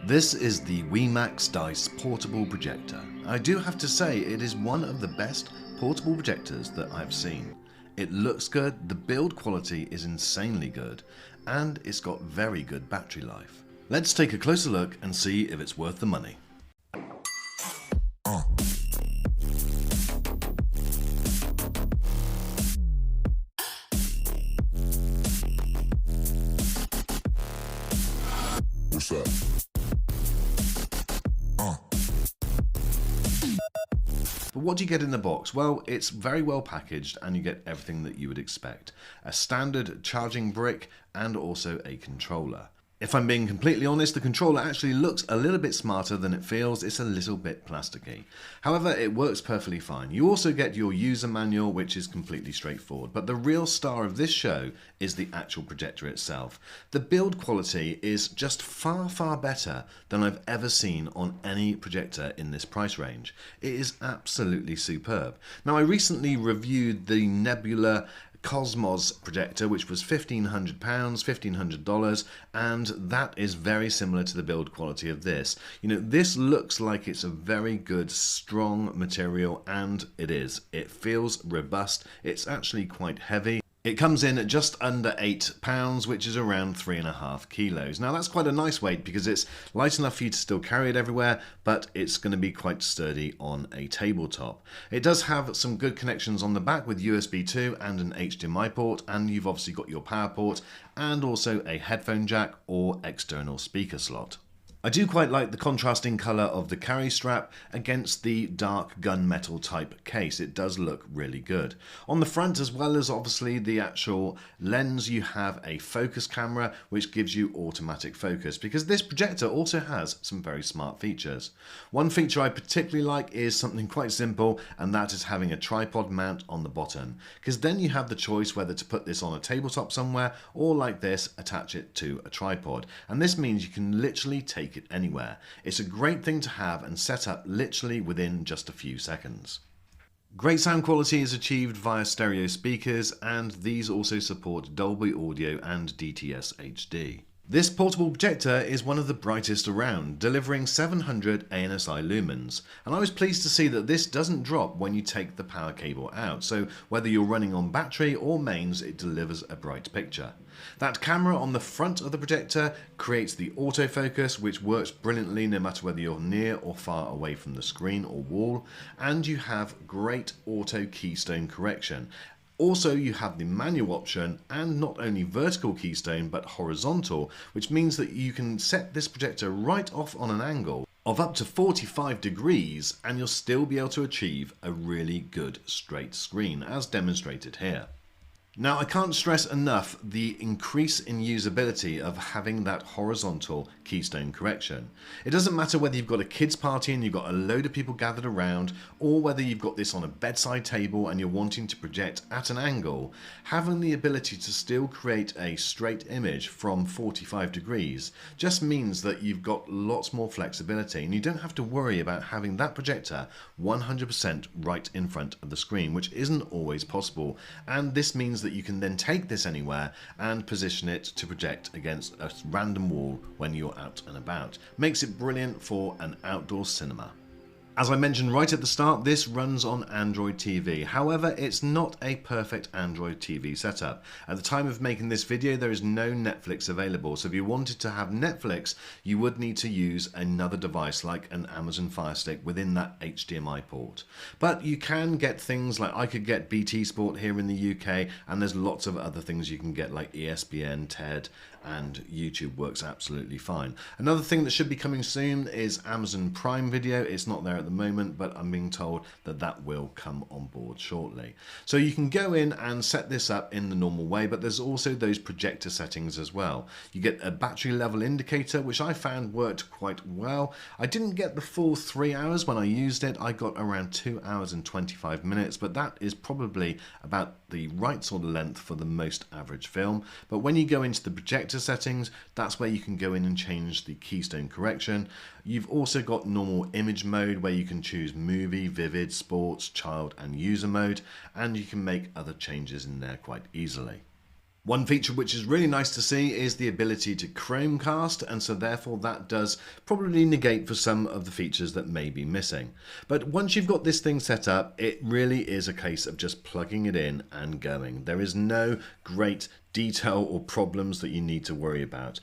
This is the WEMAX Dice portable projector. I do have to say it is one of the best portable projectors that I've seen. It looks good, the build quality is insanely good, and it's got very good battery life. Let's take a closer look and see if it's worth the money. What's up? But what do you get in the box? Well, it's very well packaged and you get everything that you would expect. A standard charging brick and also a controller. If I'm being completely honest, the controller actually looks a little bit smarter than it feels. It's a little bit plasticky. However, it works perfectly fine. You also get your user manual, which is completely straightforward. But the real star of this show is the actual projector itself. The build quality is just far, far better than I've ever seen on any projector in this price range. It is absolutely superb. Now, I recently reviewed the Nebula Cosmos projector, which was £1,500, $1,500, and that is very similar to the build quality of this. You know, this looks like it's a very good, strong material, and it is. It feels robust. It's actually quite heavy. It comes in at just under £8, which is around 3.5 kilos. Now that's quite a nice weight because it's light enough for you to still carry it everywhere, but it's going to be quite sturdy on a tabletop. It does have some good connections on the back with USB 2 and an HDMI port, and you've obviously got your power port and also a headphone jack or external speaker slot. I do quite like the contrasting colour of the carry strap against the dark gunmetal type case. It does look really good. On the front, as well as obviously the actual lens, you have a focus camera which gives you automatic focus, because this projector also has some very smart features. One feature I particularly like is something quite simple, and that is having a tripod mount on the bottom, because then you have the choice whether to put this on a tabletop somewhere or, like this, attach it to a tripod. And this means you can literally take it anywhere. It's a great thing to have and set up literally within just a few seconds. Great sound quality is achieved via stereo speakers, and these also support Dolby Audio and DTS HD. This portable projector is one of the brightest around, delivering 700 ANSI lumens, and I was pleased to see that this doesn't drop when you take the power cable out, so whether you're running on battery or mains, it delivers a bright picture. That camera on the front of the projector creates the autofocus, which works brilliantly no matter whether you're near or far away from the screen or wall, and you have great auto keystone correction. Also, you have the manual option, and not only vertical keystone but horizontal, which means that you can set this projector right off on an angle of up to 45 degrees and you'll still be able to achieve a really good straight screen, as demonstrated here. Now, I can't stress enough the increase in usability of having that horizontal keystone correction. It doesn't matter whether you've got a kids party and you've got a load of people gathered around, or whether you've got this on a bedside table and you're wanting to project at an angle, having the ability to still create a straight image from 45 degrees just means that you've got lots more flexibility, and you don't have to worry about having that projector 100% right in front of the screen, which isn't always possible, and this means that you can then take this anywhere and position it to project against a random wall when you're out and about. Makes it brilliant for an outdoor cinema. As I mentioned right at the start, this runs on Android TV. However, it's not a perfect Android TV setup. At the time of making this video, there is no Netflix available. So if you wanted to have Netflix, you would need to use another device like an Amazon Fire Stick within that HDMI port. But you can get things like, I could get BT Sport here in the UK, and there's lots of other things you can get like ESPN, TED, and YouTube works absolutely fine. Another thing that should be coming soon is Amazon Prime Video. It's not there at the moment, but I'm being told that that will come on board shortly. So you can go in and set this up in the normal way, but there's also those projector settings as well. You get a battery level indicator, which I found worked quite well. I didn't get the full 3 hours when I used it. I got around 2 hours and 25 minutes, but that is probably about the right sort of length for the most average film. But when you go into the projector settings, that's where you can go in and change the keystone correction. You've also got normal image mode where you can choose movie, vivid, sports, child and user mode, and you can make other changes in there quite easily. One feature which is really nice to see is the ability to Chromecast, and so therefore that does probably negate for some of the features that may be missing. But once you've got this thing set up, it really is a case of just plugging it in and going. There is no great detail or problems that you need to worry about.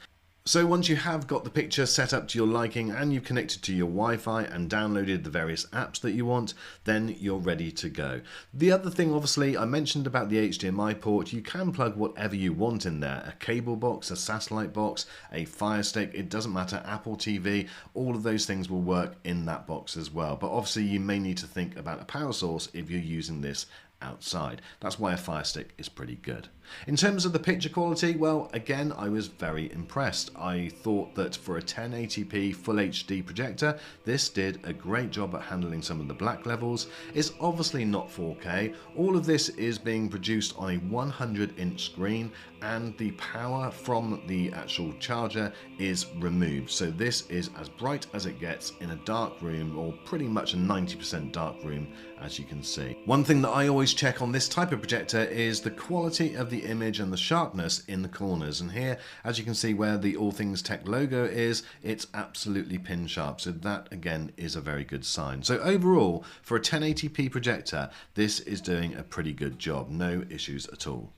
So once you have got the picture set up to your liking and you've connected to your Wi-Fi and downloaded the various apps that you want, then you're ready to go. The other thing, obviously, I mentioned about the HDMI port. You can plug whatever you want in there. A cable box, a satellite box, a Fire Stick, it doesn't matter, Apple TV, all of those things will work in that box as well. But obviously you may need to think about a power source if you're using this outside. That's why a Fire Stick is pretty good. In terms of the picture quality, well, again, I was very impressed. I thought that for a 1080p full HD projector, this did a great job at handling some of the black levels. It's obviously not 4K. All of this is being produced on a 100-inch screen, and the power from the actual charger is removed. So this is as bright as it gets in a dark room, or pretty much a 90% dark room, as you can see. One thing that I always check on this type of projector is the quality of the image and the sharpness in the corners, and here, as you can see where the All Things Tech logo is, it's absolutely pin sharp, so that again is a very good sign. So overall, for a 1080p projector, this is doing a pretty good job, no issues at all.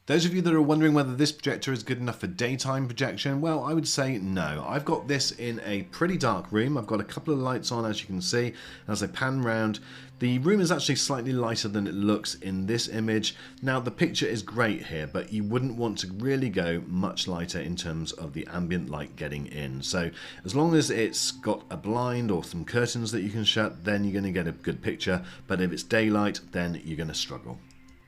Those of you that are wondering whether this projector is good enough for daytime projection, well, I would say no. I've got this in a pretty dark room. I've got a couple of lights on, as you can see. As I pan round, the room is actually slightly lighter than it looks in this image. Now, the picture is great here, but you wouldn't want to really go much lighter in terms of the ambient light getting in. So as long as it's got a blind or some curtains that you can shut, then you're going to get a good picture. But if it's daylight, then you're going to struggle.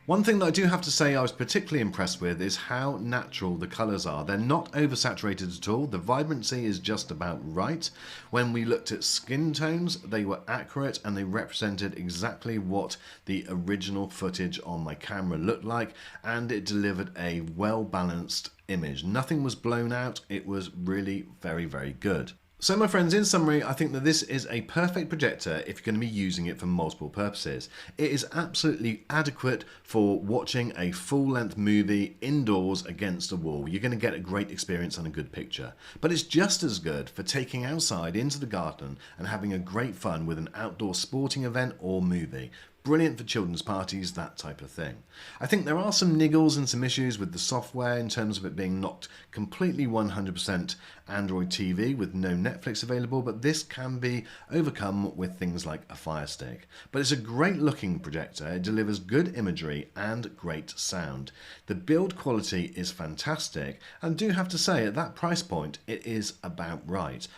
One thing that I do have to say I was particularly impressed with is how natural the colours are. They're not oversaturated at all. The vibrancy is just about right. When we looked at skin tones, they were accurate and they represented exactly what the original footage on my camera looked like, and it delivered a well-balanced image. Nothing was blown out. It was really very, very good. So my friends, in summary, I think that this is a perfect projector if you're going to be using it for multiple purposes. It is absolutely adequate for watching a full-length movie indoors against a wall. You're going to get a great experience and a good picture. But it's just as good for taking outside into the garden and having a great fun with an outdoor sporting event or movie. Brilliant for children's parties, that type of thing. I think there are some niggles and some issues with the software in terms of it being not completely 100% Android TV with no Netflix available, but this can be overcome with things like a Fire Stick. But it's a great looking projector. It delivers good imagery and great sound. The build quality is fantastic, and I do have to say at that price point it is about right.